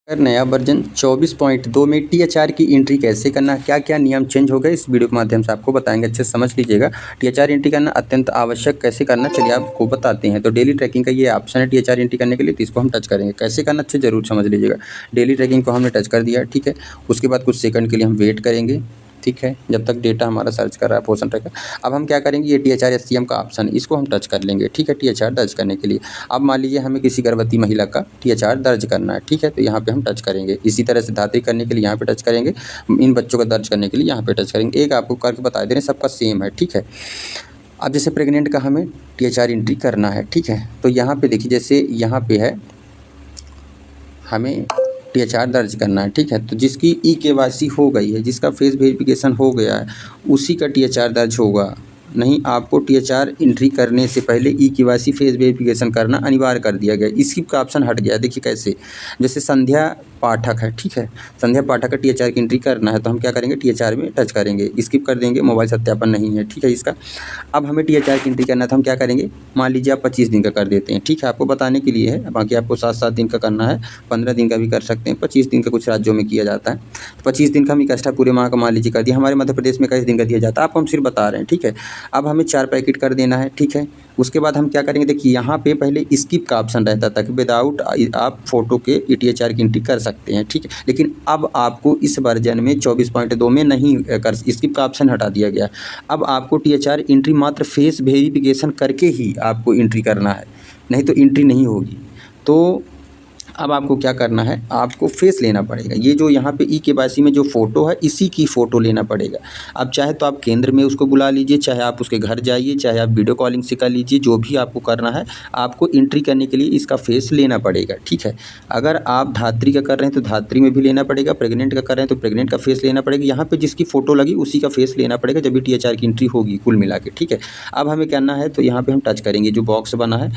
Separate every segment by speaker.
Speaker 1: अगर नया वर्जन 24.2 में टीएचआर की एंट्री कैसे करना, क्या क्या नियम चेंज हो गए, इस वीडियो के माध्यम से आपको बताएंगे। अच्छे से समझ लीजिएगा। टीएचआर एंट्री करना अत्यंत आवश्यक, कैसे करना चलिए आपको बताते हैं। तो डेली ट्रैकिंग का ये ऑप्शन है टीएचआर एंट्री करने के लिए, तो इसको हम टच करेंगे। कैसे करना अच्छे जरूर समझ लीजिएगा। डेली ट्रैकिंग को हमने टच कर दिया, ठीक है। उसके बाद कुछ सेकंड के लिए हम वेट करेंगे, ठीक है, जब तक डेटा हमारा सर्च कर रहा है पोर्शन ट्रैकर। अब हम क्या करेंगे, ये टीएचआर एससीएम का ऑप्शन, इसको हम टच कर लेंगे, ठीक है, टीएचआर दर्ज करने के लिए। अब मान लीजिए हमें किसी गर्भवती महिला का टीएचआर दर्ज करना है, ठीक है, तो यहाँ पे हम टच करेंगे। इसी तरह से धात्री करने के लिए यहाँ पे टच करेंगे, इन बच्चों का दर्ज करने के लिए यहाँ पे टच करेंगे। एक आपको करके बता दे रहे हैं, सबका सेम है, ठीक है। अब जैसे प्रेग्नेंट का हमें टीएचआर एंट्री करना है, ठीक है, तो यहाँ पे देखिए, जैसे यहाँ पे है हमें टीएचआर दर्ज करना है, ठीक है। तो जिसकी ई-केवाईसी हो गई है, जिसका फेस वेरिफिकेशन हो गया है, उसी का टीएचआर दर्ज होगा। नहीं, आपको टीएचआर एंट्री करने से पहले ई-केवाईसी फेस वेरिफिकेशन करना अनिवार्य कर दिया गया। स्किप का ऑप्शन हट गया। देखिए कैसे, जैसे संध्या पाठक है, ठीक है, संध्या पाठक का टीएचआर की एंट्री करना है, तो हम क्या करेंगे, टीएचआर में टच करेंगे, स्किप कर देंगे, मोबाइल सत्यापन नहीं है, ठीक है इसका। अब हमें टीएचआर की एंट्री करना है, तो हम क्या करेंगे, मान लीजिए आप 25 दिन का कर देते हैं, ठीक है, आपको बताने के लिए है। बाकी आपको 7-7 दिन का करना है, 15 दिन का भी कर सकते हैं, 25 दिन का कुछ राज्यों में किया जाता है। 25 दिन का हम इकट्ठा पूरे माह का मान लीजिए कर दिया। हमारे मध्य प्रदेश में 21 दिन का दिया जाता है, आपको हम सिर्फ बता रहे हैं, ठीक है। अब हमें 4 पैकेट कर देना है, ठीक है। उसके बाद हम क्या करेंगे, देखिए यहाँ पे पहले स्किप का ऑप्शन रहता था कि विदाउट आप फोटो के टीएचआर की एंट्री कर सकते हैं, ठीक है। लेकिन अब आपको इस वर्जन में 24.2 में नहीं कर, स्किप का ऑप्शन हटा दिया गया। अब आपको टीएचआर एंट्री मात्र फेस वेरिफिकेशन करके ही आपको एंट्री करना है, नहीं तो एंट्री नहीं होगी। तो अब आपको क्या करना है, आपको फेस लेना पड़ेगा। ये जो यहाँ पे ई-केवाईसी में जो फ़ोटो है, इसी की फ़ोटो लेना पड़ेगा। अब चाहे तो आप केंद्र में उसको बुला लीजिए, चाहे आप उसके घर जाइए, चाहे आप वीडियो कॉलिंग से कर लीजिए, जो भी आपको करना है, आपको एंट्री करने के लिए इसका फेस लेना पड़ेगा, ठीक है। अगर आप धात्री का कर रहे हैं तो धात्री में भी लेना पड़ेगा, प्रेग्नेंट का कर रहे हैं तो प्रेग्नेंट का फेस लेना पड़ेगा। यहाँ पर जिसकी फ़ोटो लगी उसी का फेस लेना पड़ेगा, जब भी टीएचआर की एंट्री होगी कुल मिला के, ठीक है। अब हमें करना है, तो यहाँ पर हम टच करेंगे, जो बॉक्स बना है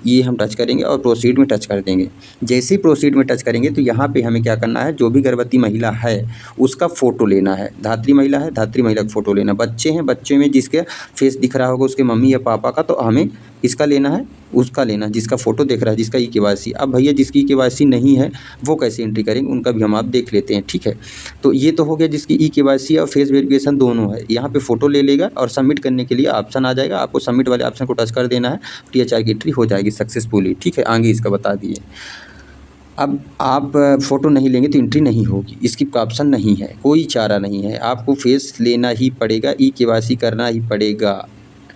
Speaker 1: ये हम टच करेंगे और प्रोसीड में टच कर देंगे। जैसे ही प्रोसीड में टच करेंगे तो यहाँ पे हमें क्या करना है, जो भी गर्भवती महिला है उसका फ़ोटो लेना है। धात्री महिला है, धात्री महिला का फ़ोटो लेना। बच्चे हैं, बच्चे में जिसके फेस दिख रहा होगा उसके मम्मी या पापा का, तो हमें इसका लेना है, उसका लेना है जिसका फ़ोटो दिख रहा है, जिसका ई-केवाईसी। अब भैया जिसकी ई-केवाईसी नहीं है वो कैसे एंट्री करेंगे, उनका भी हम आप देख लेते हैं, ठीक है। तो ये तो हो गया जिसकी ई-केवाईसी और फेस वेरिफिकेशन दोनों है। यहाँ पे फ़ोटो ले लेगा और सबमिट करने के लिए ऑप्शन आ जाएगा, आपको सबमिट वाले ऑप्शन को टच कर देना है, टीएचआर की एंट्री हो जाएगी सक्सेसफुली, ठीक है। आगे इसका बता दिए। अब आप फ़ोटो नहीं लेंगे तो एंट्री नहीं होगी, स्किप का ऑप्शन नहीं है, कोई चारा नहीं है, आपको फेस लेना ही पड़ेगा, ई-केवाईसी करना ही पड़ेगा,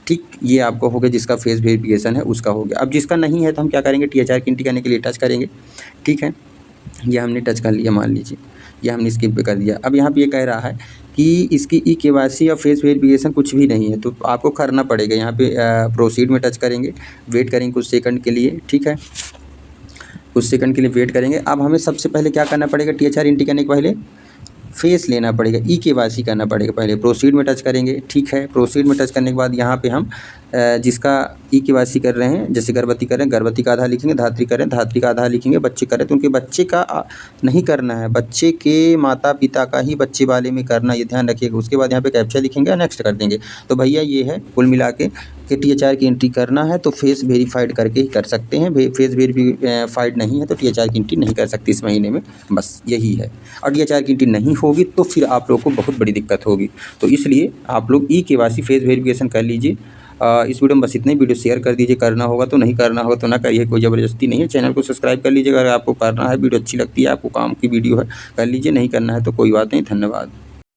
Speaker 1: ठीक। ये आपको हो गया जिसका फेस वेरिफिकेशन है उसका हो गया। अब जिसका नहीं है तो हम क्या करेंगे, टीएचआर की एंट्री करने के लिए टच करेंगे, ठीक है। ये हमने टच कर लिया, मान लीजिए ये हमने स्किप पे कर दिया। अब यहाँ पे ये कह रहा है कि इसकी ई-केवाईसी या फेस वेरिफिकेशन कुछ भी नहीं है, तो आपको करना पड़ेगा। यहाँ पे प्रोसीड में टच करेंगे, वेट करेंगे कुछ सेकंड के लिए, ठीक है, कुछ सेकंड के लिए वेट करेंगे। अब हमें सबसे पहले क्या करना पड़ेगा, टीएचआर एंट्री करने के पहले फेस लेना पड़ेगा, ई-केवाईसी करना पड़ेगा। पहले प्रोसीड में टच करेंगे, ठीक है। प्रोसीड में टच करने के बाद यहाँ पे हम जिसका ई-केवाईसी कर रहे हैं, जैसे गर्भवती कर रहे हैं, गर्भवती का आधार लिखेंगे, धात्री कर रहे हैं, धात्री का आधार लिखेंगे, बच्चे कर रहे हैं तो उनके बच्चे का नहीं करना है, बच्चे के माता पिता का ही बच्चे वाले में करना, ये ध्यान रखिएगा। उसके बाद यहाँ पे कैप्चा लिखेंगे और नेक्स्ट कर देंगे। तो भैया ये है कुल मिला के कि टीएचआर की एंट्री करना है तो फेस वेरीफाइड करके ही कर सकते हैं। फेस वेरीफाइड नहीं है तो टीएचआर की एंट्री नहीं कर सकते इस महीने में, बस यही है। और टीएचआर की एंट्री नहीं होगी तो फिर आप लोग को बहुत बड़ी दिक्कत होगी। तो इसलिए आप लोग ई-केवाईसी फेस वेरिफिकेशन कर लीजिए। इस वीडियो में बस इतने। वीडियो शेयर कर दीजिए, करना होगा तो, नहीं करना होगा तो ना करिए, कोई ज़बरदस्ती नहीं है। चैनल को सब्सक्राइब कर लीजिएगा, अगर आपको करना है, वीडियो अच्छी लगती है, आपको काम की वीडियो है, कर लीजिए, नहीं करना है तो कोई बात नहीं। धन्यवाद।